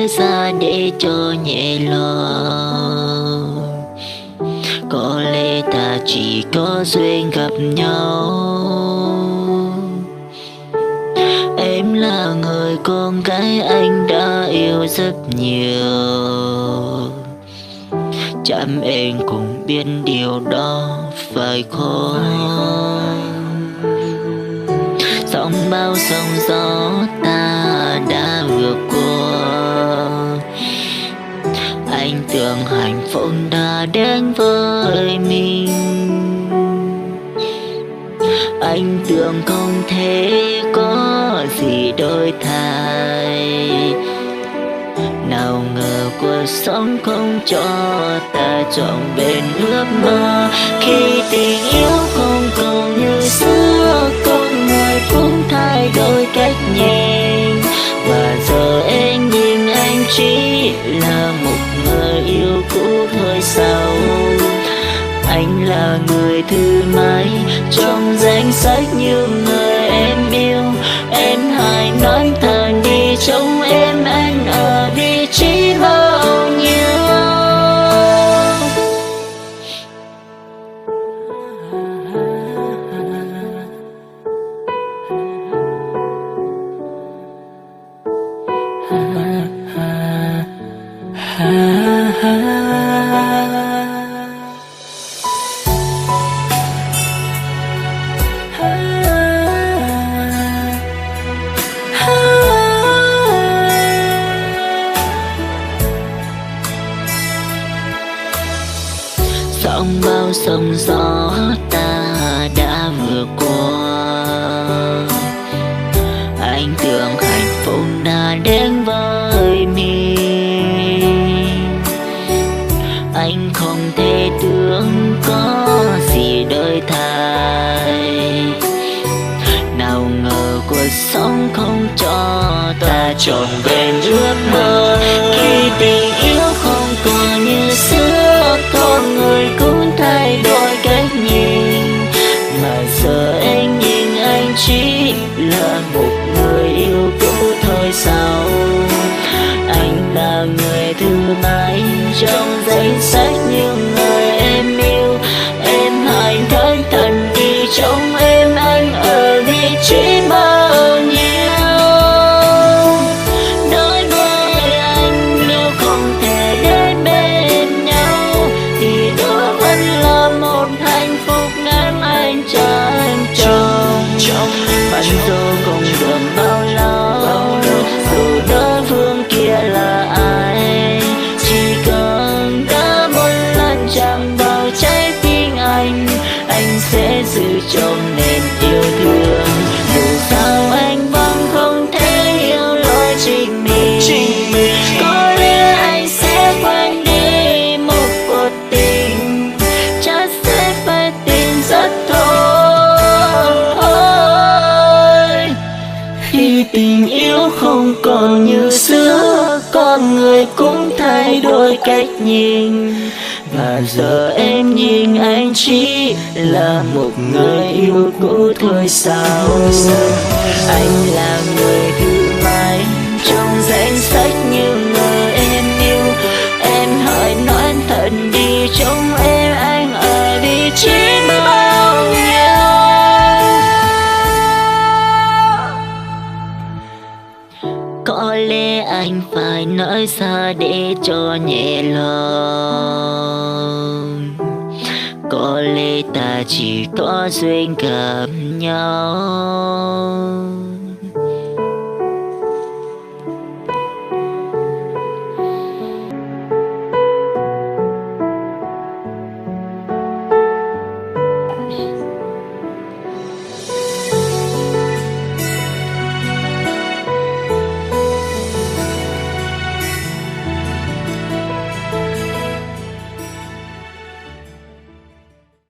nói ra để cho nhẹ lòng. Có lẽ ta chỉ có duyên gặp nhau. Em là người con gái anh đã yêu rất nhiều. Chắc em cũng biết điều đó phải không? Sóng bao sóng gió ta đã vượt qua. Anh tưởng hạnh phúc đã đến với mình. Anh tưởng không thể có gì đổi thay. Nào ngờ cuộc sống không cho ta trọn vẹn ước mơ. Khi tình yêu không còn như xưa, con người cũng thay đổi cách nhìn. Và giờ em nhìn anh chỉ là một người yêu cũ thôi sao? Anh là người thứ mấy trong danh sách những người em yêu. Em hãy nói thật đi, trong em anh ở vị trí bao nhiêu? Sóng bao sóng gió ta đã vượt qua. Anh tưởng hạnh phúc đã đến với mình. Anh không thể tưởng có gì đổi thay. Nào ngờ cuộc sống không cho ta trọn vẹn ước mơ. Khi tình yêu không còn như xưa, con người cũng thay đổi cách nhìn. Mà giờ anh nhìn anh chỉ là một người yêu cũ thôi sao? Anh là người thứ mấy trong danh sách những người em yêu. Em hãy thẫn thận đi, trong em anh ở vị trí bao nhiêu? Đối với anh nếu không thể đến bên nhau thì đó vẫn là một hạnh phúc ngắn anh chờ em trong. Bạn dù không được bao lâu, dù đối phương kia là ai, chỉ cần đã một lần chạm vào trái tim anh sẽ giữ trong nền yêu thương. Dù sao anh vẫn không thể hiểu lỗi chính mình. Có lẽ anh sẽ quên đi một cuộc tình, chắc sẽ phải tìm rất thôi. Khi tình yêu không còn như xưa, con người cũng thay đổi cách nhìn. Và giờ em nhìn anh chỉ là một người yêu cũ thôi sao? Anh là người thứ mấy trong danh sách những người em yêu. Em hãy nói thật đi, trong em anh ở vị trí bao nhiêu? Có lẽ anh phải nói ra để cho nhẹ lòng. Có lẽ ta chỉ có duyên gặp nhau.